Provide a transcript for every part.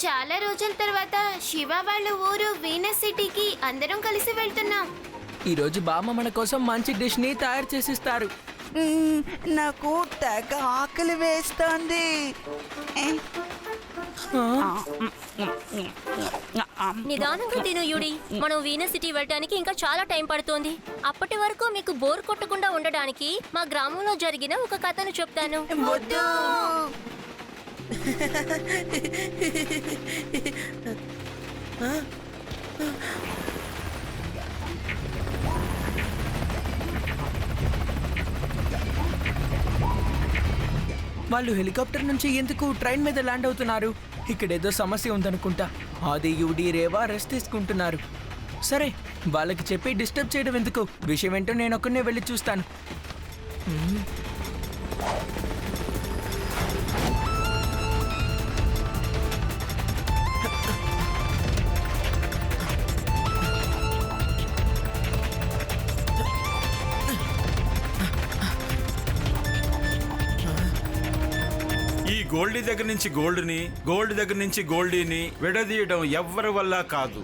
చాలా రోజుల తర్వాత శివ వాళ్ళ ఊరు వీనస్ సిటీకి అందరం కలిసి వెళ్తున్నాం. ఈరోజు బామ్మ మన కోసం మంచి డిష్ ని తయారు చేసిస్తారు. నాకు తెగ ఆకలి వేస్తోంది. నిదానంగా తిను యుడి. మనం వీనస్ సిటీ వెళ్ళడానికి ఇంకా చాలా టైం పడుతోంది. అప్పటి వరకు మీకు బోర్ కొట్టకుండా ఉండడానికి మా గ్రామంలో జరిగిన ఒక కథను చెప్తాను. వద్దు. వాళ్ళు హెలికాప్టర్ నుంచి ఎందుకు ట్రైన్ మీద ల్యాండ్ అవుతున్నారు? ఇక్కడేదో సమస్య ఉందనుకుంటా. ఆది, యుడి, రేవా రెస్ట్ తీసుకుంటున్నారు. సరే, వాళ్ళకి చెప్పి డిస్టర్బ్ చేయడం ఎందుకు? విషయం ఏంటో నేను ఒక్కనే వెళ్ళి చూస్తాను. ఈ గోల్డీ దగ్గర నుంచి గోల్డ్ని, గోల్డ్ దగ్గర నుంచి గోల్డీని విడదీయడం ఎవ్వరి వల్ల కాదు.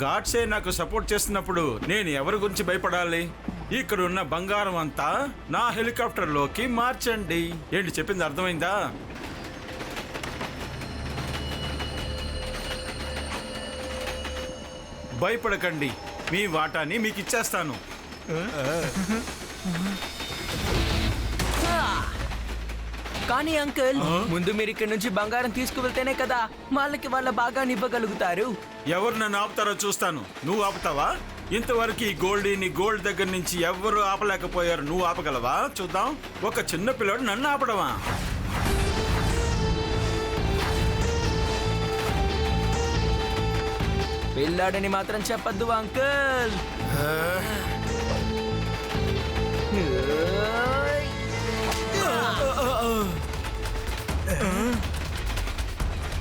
గాడ్సే నాకు సపోర్ట్ చేస్తున్నప్పుడు నేను ఎవరి గురించి భయపడాలి? ఇక్కడున్న బంగారం అంతా నా హెలికాప్టర్లోకి మార్చండి. ఏంటి చెప్పింది అర్థమైందా? భయపడకండి, మీ వాటాని మీకు ఇచ్చేస్తాను. కానీ అంకుల్, ముందు మీరు ఇక్కడ నుంచి బంగారం తీసుకువెళ్తేనే కదా వాళ్ళకి వాళ్ళ భాగాన్ని ఇవ్వగలుగుతారు. ఎవరు నన్ను ఆపుతారో చూస్తాను. నువ్వు ఆపుతావా? ఇంతవరకు ఈ గోల్డీని గోల్డ్ దగ్గర నుంచి ఎవరు ఆపలేకపోయారు. నువ్వు ఆపగలవా? చూద్దాం. ఒక చిన్న పిల్లడు నన్ను ఆపడమా? పిల్లాడని మాత్రం చెప్పద్దు అంకుల్.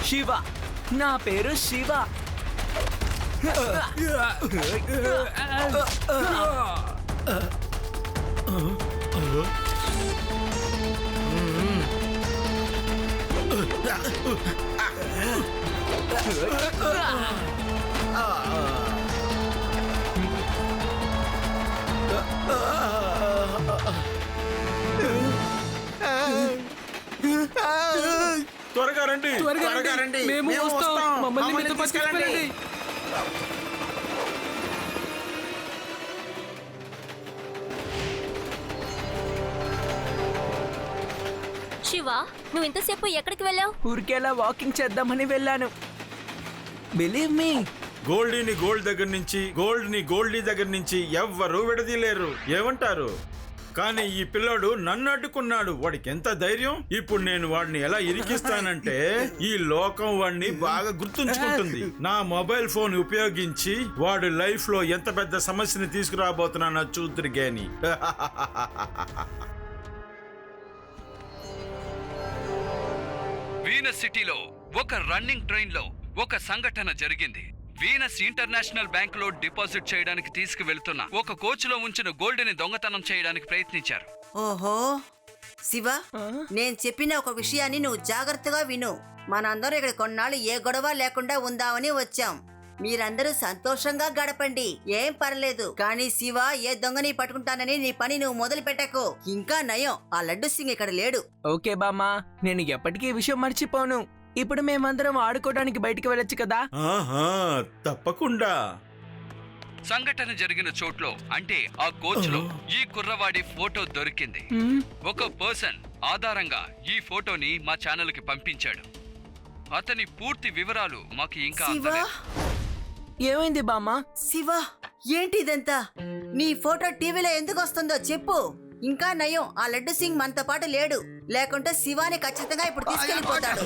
శివ, నా పేరు శివ. త్వరగా రండి, త్వరగా రండి. మేము వస్తాం. మమ్మల్ని తీసుకెళ్ళండి. శివ, నువ్వు ఇంతసేపు ఎక్కడికి వెళ్ళావు? ఊరికేలా వాకింగ్ చేద్దామని వెళ్ళాను. బిలీవ్ మీ, గోల్డీని గోల్డ్ దగ్గర నుంచి, గోల్డ్ని గోల్డీ దగ్గర నుంచి ఎవ్వరూ విడదీయలేరు. ఏమంటారు? కానీ ఈ పిల్లాడు నన్ను అడ్డుకున్నాడు. వాడికి ఎంత ధైర్యం! ఇప్పుడు నేను వాడిని ఎలా ఇరికిస్తానంటే ఈ లోకం వాడిని బాగా గుర్తుంచుకుంటుంది. నా మొబైల్ ఫోన్ ఉపయోగించి వాడు లైఫ్ లో ఎంత పెద్ద సమస్యని తీసుకురాబోతున్నా చూతురిగాని. వీనస్ సిటీలో ఒక రన్నింగ్ ట్రైన్ లో ఒక సంఘటన జరిగింది. వీనస్ ఇంటర్నేషనల్ బ్యాంక్ లో డిపాజిట్ చేయడానికి తీసుకువెళ్తున్న ఒక కోచ్ లో ఉంచిన గోల్డ్ ని దొంగతనం చేయడానికి ప్రయత్నించారు. ఓహో శివ, నేను చెప్పిన ఒక విషయాన్ని నువ్వు జాగ్రత్తగా విను. మనందరూ ఇక్కడ కొన్నాళ్ళు ఏ గొడవ లేకుండా ఉందామని వచ్చాం. మీరందరూ సంతోషంగా గడపండి, ఏం పర్లేదు. కానీ శివ, ఏ దొంగని పట్టుకుంటానని నీ పని నువ్వు మొదలు పెట్టకు. ఇంకా నయం, ఆ లడ్డు సింగ్ ఇక్కడ లేడు. ఓకే బామ్మా, నేను ఎప్పటికీ ఈ విషయం మర్చిపోను. ఇప్పుడు మేమందరం ఆడుకోవడానికి బయటికి వెళ్ళొచ్చు కదా? ఆహా, తప్పకుండా. సంఘటన జరిగిన చోట్లో అంటే ఆ కోచ్ లో ఈ కుర్రవాడి ఫోటో దొరికింది. ఒక పర్సన్ ఆధారంగా ఈ ఫోటోని మా ఛానల్ కి పంపించాడు. అతని పూర్తి వివరాలు మాకు ఇంకా శివ, అందలేదు. ఏమైంది బామ్మా? శివ, ఏంటి ఇదంతా? నీ ఫోటో టీవీలో ఎందుకు వస్తుందో చెప్పు. ఇంకా నయం, ఆ లడ్డు సింగ్ మనతో పాటు లేడు. లేకుంటే శివాని ఖచ్చితంగా ఇప్పుడు తీసుకెళ్లిపోతాడు.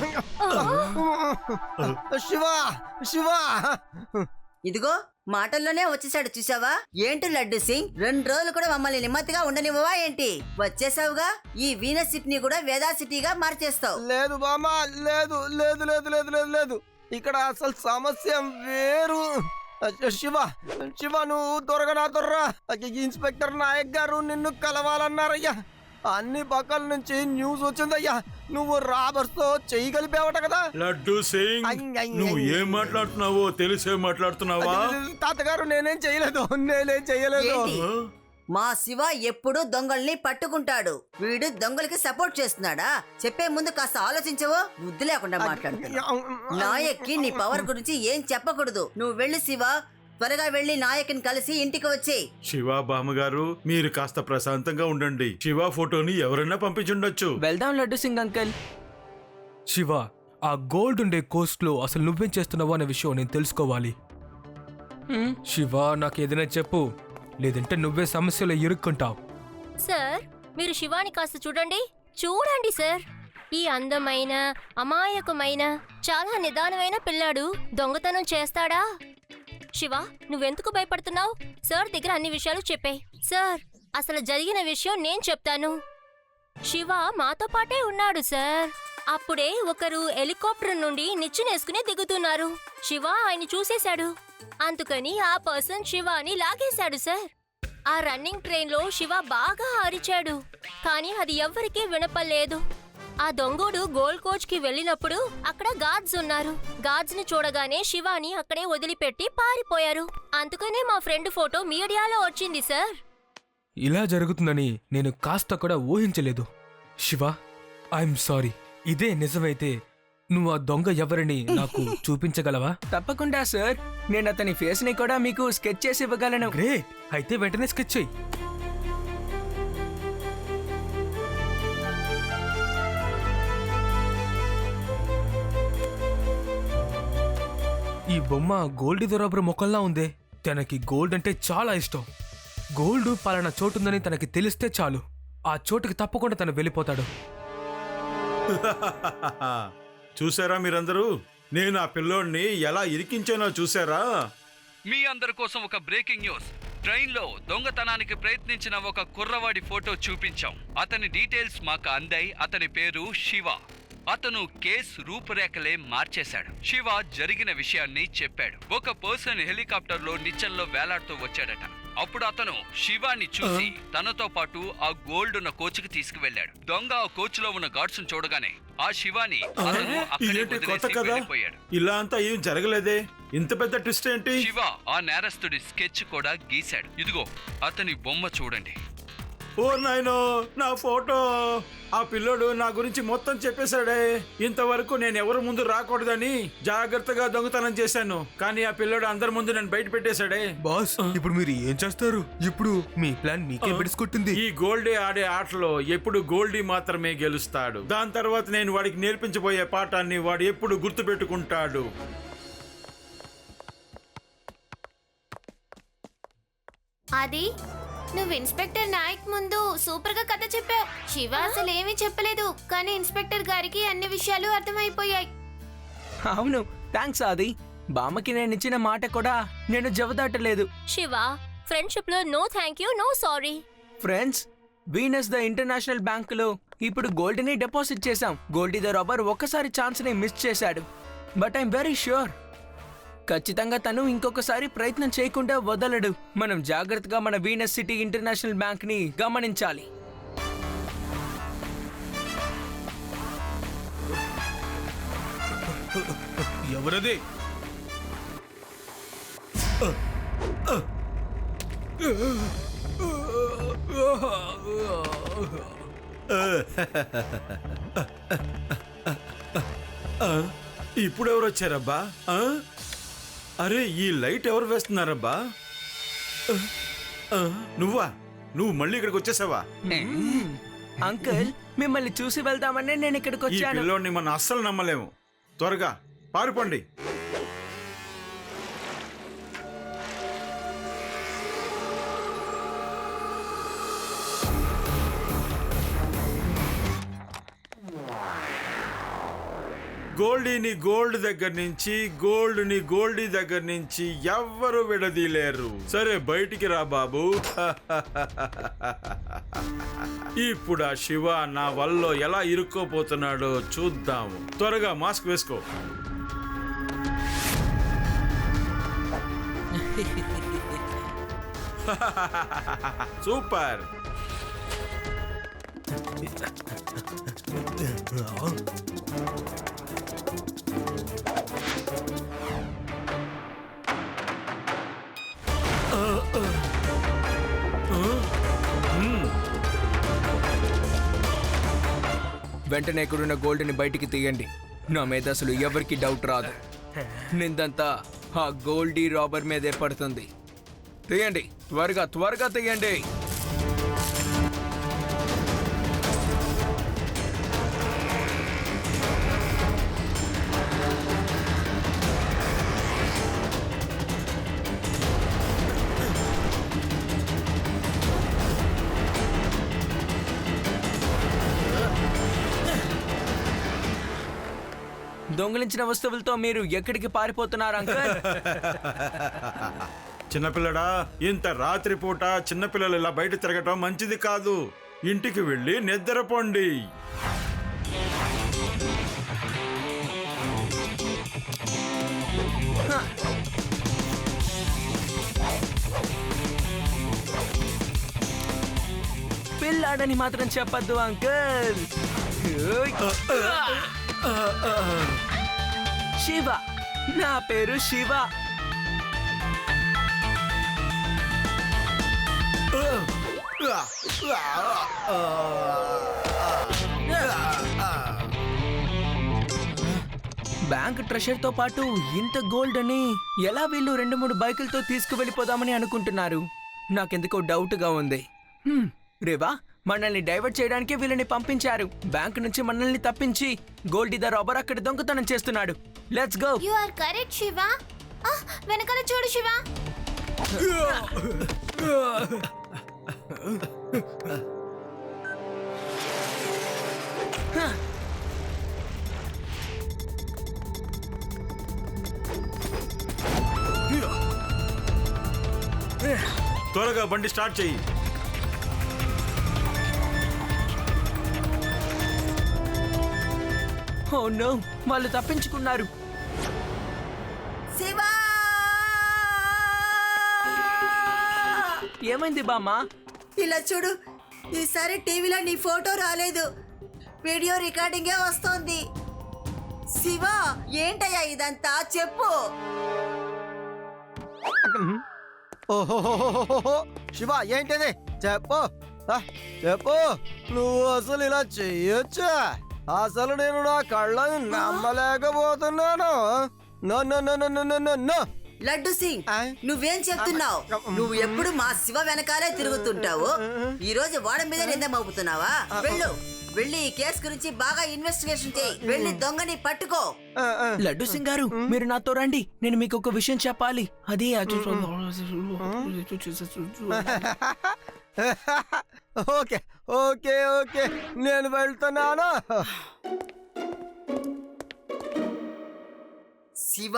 ఇదిగో మాటల్లోనే వచ్చేసాడు, చూసావా? ఏంటి లడ్డు సింగ్, 2 రోజులు కూడా మమ్మల్ని నెమ్మదిగా ఉండనివ్వవా ఏంటి? వచ్చేసావుగా, ఈ వీనస్ సిటీని కూడా వేదా సిటీగా మార్చేస్తావు. లేదు బామా, లేదు లేదు లేదు లేదు లేదు లేదు ఇక్కడ అసలు సమస్య వేరు. శివ, శివ, నువ్వు త్వరగా నా త్వరరా. ఇన్స్పెక్టర్ నాయక్ గారు నిన్ను కలవాలన్నారయ్యా. అన్ని పక్కల నుంచి న్యూస్ వచ్చిందయ్యా. నువ్వు రాబర్స్తో చెయ్యి కలిపావట కదా. లడ్డు సింగ్, నువ్వు ఏం మాట్లాడుతున్నావో తెలిసే మాట్లాడుతున్నావా? తాతగారు నేనేం చేయలేదు. ఏంటి? మా శివ ఎప్పుడూ దొంగల్ని పట్టుకుంటాడు. వీడు దొంగలకి సపోర్ట్ చేస్తున్నాడా? చెప్పే ముందు కాస్త ఆలోచించవో. బుద్ధి లేకుండా మాట్లాడుతున్నావు. నాయక్కి నీ పవర్ గురించి ఏం చెప్పకూడదు. నువ్వు వెళ్ళు శివ, త్వరగా వెళ్లి నాయకుని కలిసి ఇంటికి వచ్చే. శివ బామ్మగారు, మీరు కాస్త ప్రశాంతంగా ఉండండి. శివ ఫోటోని ఎవరైనా పంపించుండొచ్చు. వెళ్దాం లడ్డు సింగ్ అంకుల్. శివ, ఆ గోల్డ్ ఉండే కోస్ట్లో అసలు నువ్వేం చేస్తున్నావో అనే విషయం నేను తెలుసుకోవాలి. శివ, నాకు ఏదైనా చెప్పు, లేదంటే నువ్వే సమస్యలో ఇరుక్కుంటావు. సార్, మీరు శివాని కాస్త చూడండి సార్. ఈ అందమైన, అమాయకమైన, చాలా నిదానమైన పిల్లాడు దొంగతనం చేస్తాడా? శివ, నువ్వెందుకు భయపడుతున్నావు? సార్ దగ్గర అన్ని విషయాలు చెప్పే. సార్, అసలు జరిగిన విషయం నేను చెప్తాను. శివ మాతో పాటే ఉన్నాడు సార్. అప్పుడే ఒకరు హెలికాప్టర్ నుండి నిచ్చెనేసుకుని దిగుతున్నారు. శివ ఆయన చూసేశాడు. అందుకని ఆ పర్సన్ శివాని లాగేశాడు సార్. ఆ రన్నింగ్ ట్రైన్లో శివ బాగా అరిచాడు, కానీ అది ఎవ్వరికీ వినపలేదు. ఆ దొంగోడు గోల్డ్ కోచ్ కి వెళ్ళినప్పుడు అక్కడ గార్డ్స్ ఉన్నారు. గార్డ్స్ ని చూడగానే శివాని అక్కడే వదిలిపెట్టి పారిపోయారు. అందుకనే మా ఫ్రెండ్ ఫోటో మీడియాలో వచ్చింది సార్. ఇలా జరుగుతుందని నేను కాస్త కూడా ఊహించలేదు. Shiva, I'm sorry. ఇదే నిజమైతే నువ్వు ఆ దొంగ ఎవరిని నాకు చూపించగలవా? తప్పకుండా సార్, నేను అతని ఫేస్ ని కూడా మీకు స్కెచ్ చేసి ఇవ్వగలను. గ్రేట్, అయితే వెంటనే స్కెచ్ చెయ్యి. ఈ బొమ్మ గోల్డ్ దొరబ్ర మొక్కల్లా ఉందే. తనకి గోల్డ్ అంటే చాలా ఇష్టం. గోల్డ్ పలానా చోటుందని తనకి తెలిస్తే చాలు, ఆ చోటుకి తప్పకుండా తను వెళ్ళిపోతాడు. చూసారా మీరందరూ? నేను ఆ పిల్లోడిని ఎలా ఇరికించానో చూసారా? మీ అందరి కోసం ఒక బ్రేకింగ్ న్యూస్. ట్రైన్లో దొంగతనానికి ప్రయత్నించిన ఒక కుర్రవాడి ఫోటో చూపించాం. అతని డీటెయిల్స్ మాకు అందాయి. అతని పేరు శివ. అతను కేసు రూపురేఖలే మార్చేశాడు. శివ జరిగిన విషయాన్ని చెప్పాడు. ఒక పర్సన్ హెలికాప్టర్లో నిచ్చెనలో వేలాడుతూ వచ్చాడట. అప్పుడు అతను శివాని చూసి తనతో పాటు ఆ గోల్డ్ ఉన్న కోచ్కి తీసుకువెళ్ళాడు. దొంగ ఆ కోచ్ లో ఉన్న గార్డ్స్ చూడగానే ఆ శివాని అతను అక్కడే ఇదేంటి కొత్త వదిలేసి కదా? వెళ్ళిపోయాడు. ఇలా అంతా ఏం జరగలేదే. ఇంత పెద్ద ట్విస్ట్ ఏంటి? శివ ఆ నేరస్తుడి స్కెచ్ కూడా గీశాడు. ఇదిగో అతని బొమ్మ చూడండి. ఓ నాయనో, నా ఫోటో! ఆ పిల్లోడు నా గురించి మొత్తం చెప్పేశాడే. ఇంతవరకు నేను ఎవరి ముందు రాకూడదని జాగ్రత్తగా దొంగతనం చేశాను, కానీ ఆ పిల్లోడు అందరి ముందు నేను బయట పెట్టేశాడే. బాస్, ఇప్పుడు మీరు ఏం చేస్తారు? ఇప్పుడు మీ ప్లాన్ మీకే బిడుచుకుంటుంది. ఈ గోల్డీ ఆడే ఆటలో ఎప్పుడు గోల్డీ మాత్రమే గెలుస్తాడు. దాని తర్వాత నేను వాడికి నేర్పించబోయే పాఠాన్ని వాడు ఎప్పుడు గుర్తు పెట్టుకుంటాడు. అది నువ్వు ఇన్స్పెక్టర్ నాయక్ ముందు సూపర్ గా కథ చెప్పావు. శివ అసలు ఏమీ చెప్పలేదు, కానీ ఇన్స్పెక్టర్ గారికి అన్ని విషయాలు అర్థమైపోయాయి. అవును, థ్యాంక్స్ ఆది. బామ్మకి నేను ఇచ్చిన మాట కూడా నేను జవదాటలేదు. శివ, ఫ్రెండ్షిప్ లో no thank you, no sorry. Friends, Venus the international బ్యాంకులో ఇప్పుడు గోల్డ్ని డిపాజిట్ చేశాం. గోల్డీ ద రాబర్ ఒక్కసారి ఛాన్స్ని మిస్ చేశాడు, బట్ ఐఎమ్ వెరీ ష్యూర్ ఖచ్చితంగా తను ఇంకొకసారి ప్రయత్నం చేయకుండా వదలడు. మనం జాగ్రత్తగా మన వీనస్ సిటీ ఇంటర్నేషనల్ బ్యాంక్ ని గమనించాలి. ఎవరది? ఇప్పుడు ఎవరు వచ్చారబ్బా? అరే, ఈ లైట్ ఎవరు వేస్తున్నారబ్బా? నువ్వా? నువ్వు మళ్ళీ ఇక్కడికి వచ్చేసావా? అంకుల్, మిమ్మల్ని చూసి వెళ్దామని నేను ఇక్కడికి ఈ వచ్చాను. పిల్లోడిని మనం అస్సలు నమ్మలేము. త్వరగా పారిపోండి. గోల్డీని గోల్డ్ దగ్గర నుంచి, గోల్డ్ని గోల్డీ దగ్గర నుంచి ఎవ్వరు విడదీలేరు. సరే, బయటికి రా బాబు. ఇప్పుడు ఆ శివ నా వల్ల ఎలా ఇరుక్కోపోతున్నాడో చూద్దాము. త్వరగా మాస్క్ వేసుకో. సూపర్. వెంటనే ఇక్కడున్న గోల్డ్ని బయటికి తీయండి. నా మీద అసలు ఎవరికి డౌట్ రాదు. నిందంతా ఆ గోల్డీ రాబర్ మీదే పడుతుంది. తీయండి, త్వరగా త్వరగా తీయండి. దొంగిలించిన వస్తువులతో మీరు ఎక్కడికి పారిపోతున్నారు అంకల్? చిన్నపిల్లడా, ఇంత రాత్రిపూట చిన్నపిల్లలు ఇలా బయట తిరగటం మంచిది కాదు. ఇంటికి వెళ్ళి నిద్రపోండి. పిల్లాడని మాత్రం చెప్పద్దు అంకల్. శివ, నా పేరు శివ. బ్యాంక్ ట్రెషర్ తో పాటు ఇంత గోల్డ్ అని ఎలా వీళ్ళు 2-3 బైకులతో తీసుకువెళ్ళిపోదామని అనుకుంటున్నారు? నాకెందుకో డౌట్ గా ఉంది. రేవా, మనల్ని డైవర్ట్ చేయడానికి వీళ్ళని పంపించారు. బ్యాంక్ నుంచి మనల్ని తప్పించి గోల్డీ ద రాబర్ అక్కడ దొంగతనం చేస్తున్నాడు. Let's go. You are correct Shiva. వెనకాల చూడు శివ. త్వరగా బండి స్టార్ట్ చెయ్యి. ఓ నో, వాళ్ళు తప్పించుకున్నారు. శివా! ఏమైంది బామ్మా? ఇలా చూడు, ఈసారి టీవీలో నీ ఫోటో రాలేదు, వీడియో రికార్డింగే వస్తోంది. శివా, ఏంటయ్యా ఇదంతా? చెప్పు. ఓహోహోహోహో, శివ ఏంటిది? చెప్పు, చెప్పు. నువ్వు అసలు ఇలా చెయ్యొచ్చా? అసలు నేను నా కళ్ళని నమ్మలేకపోతున్నాను. No no no no no no no. Laddu Singh, నువ్వేం చెప్తున్నావు? నువ్వు ఎప్పుడు మా శివ వెనకాలే తిరుగుతుంటావు. ఈ రోజు వాడి మీద నింద మోపుతున్నావా? వెళ్ళు, వెళ్ళి ఈ కేసు గురించి బాగా ఇన్వెస్టిగేషన్ చేయి. వెళ్ళి దొంగని పట్టుకో. లడ్డు సింగ్ గారు, మీరు నాతో రండి. నేను మీకు ఒక విషయం చెప్పాలి. అది ఓకే ఓకే ఓకే, నేను వెళ్తున్నాను. శివ,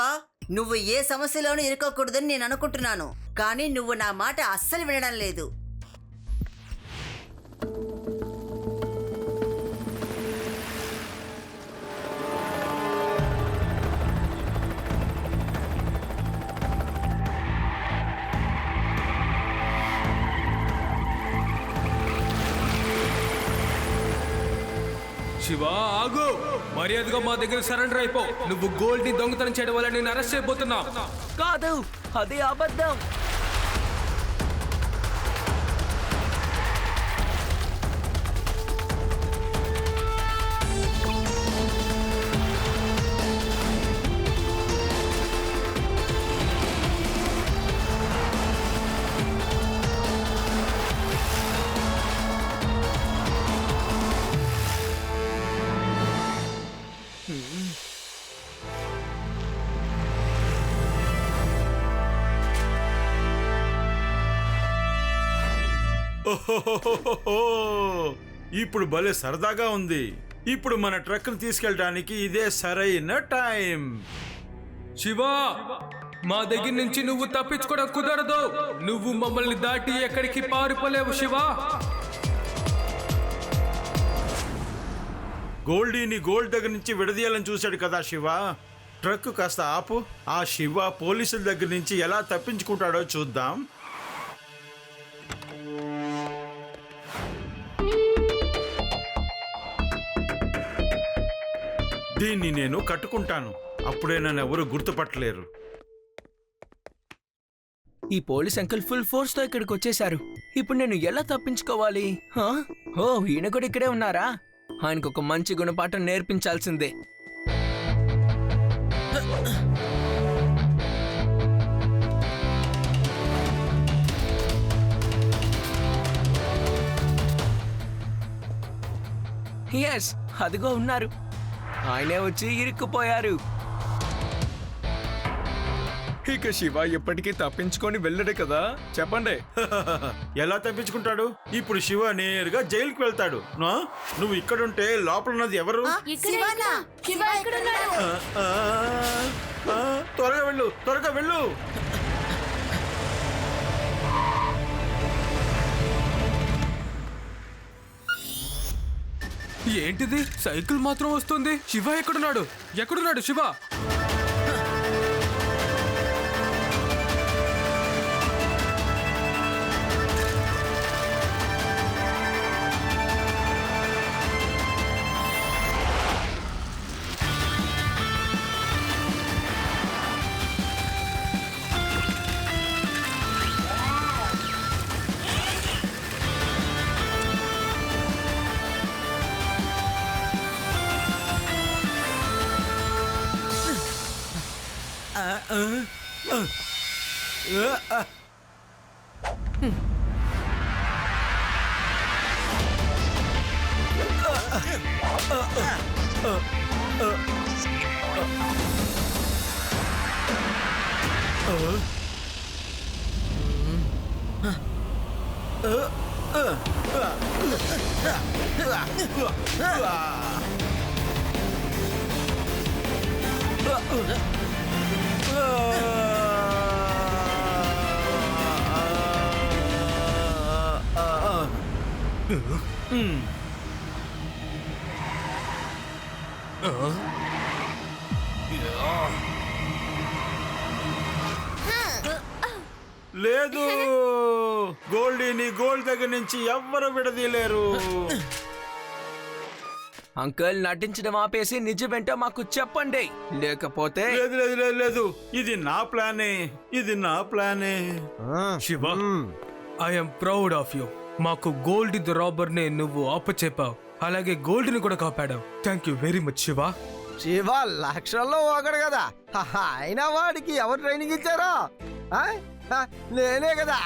నువ్వు ఏ సమస్యలోనూ ఇరుక్కోకూడదని నేను అనుకుంటున్నాను, కానీ నువ్వు నా మాట అస్సలు వినడం లేదు. శివ, ఆగు. మర్యాదగా మా దగ్గర సరెండర్ అయిపో. నువ్వు గోల్డ్ ని దొంగతనం చేయడం వల్ల నేను అరెస్ట్ చేయబోతున్నా. కాదు, అది అబద్ధం. ఓహోహోహోహో, ఇప్పుడు భలే సరదాగా ఉంది. ఇప్పుడు మన ట్రక్ ను తీసుకెళ్ళడానికి ఇదే సరైన టైం. శివ, మా దగ్గర నుంచి నువ్వు తప్పించుకోవడం కుదరదు. నువ్వు మమ్మల్ని దాటి ఎక్కడికి పారిపోలేవు శివ. గోల్డీని గోల్డ్ దగ్గర నుంచి విడదీయాలని చూశాడు కదా శివ. ట్రక్ కాస్త ఆపు. ఆ శివ పోలీసుల దగ్గర నుంచి ఎలా తప్పించుకుంటాడో చూద్దాం. దీన్ని నేను కట్టుకుంటాను. అప్పుడే నన్ను ఎవరు గుర్తుపట్టలేరు. ఈ పోలీస్ అంకుల్ ఫుల్ ఫోర్స్ తో ఇక్కడికి వచ్చేశారు. ఇప్పుడు నేను ఎలా తప్పించుకోవాలి? హా? ఓ, ఈయన కూడా ఇక్కడే ఉన్నారా? ఆయనకు ఒక మంచి గుణపాఠం నేర్పించాల్సిందే. ఎస్, అదిగో ఉన్నారు. ఆయనే వచ్చి ఇరుక్కుపోయారు. ఇక శివ ఎప్పటికీ తప్పించుకొని వెళ్ళడు కదా, చెప్పండి. ఎలా తప్పించుకుంటాడు? ఇప్పుడు శివ నేరుగా జైలుకి వెళ్తాడు. నువ్వు ఇక్కడుంటే లోపల ఉన్నది ఎవరు? శివానా? శివ ఎక్కడున్నాడు? ఆ, ఆ, త్వరగా వెళ్ళు, త్వరగా వెళ్ళు. ఏంటిది, సైకిల్ మాత్రం వస్తుంది? శివ ఎక్కడున్నాడు? ఎక్కడున్నాడు శివ? లేదు, గోల్డీని గోల్డ్ దగ్గర నుంచి ఎవ్వరు విడదీయలేరు. అంకుల్, నటించడం ఆపేసి నిజమేంటో మాకు చెప్పండి, లేకపోతే లేదు లేదు లేదు లేదు, ఇది నా ప్లానే, ఇది నా ప్లానే. Shiva, I'm proud of you. మాకు గోల్డ్ ది రాబర్ నే నువ్వు అప్పచెప్పావు, అలాగే గోల్డ్ ని కూడా కాపాడావు. Thank you very much Shiva. Shiva లక్షల్లో ఒకడు కదా, అయినా వాడికి ఎవరు ట్రైనింగ్ ఇచ్చారో? ఆ? నేనే కదా.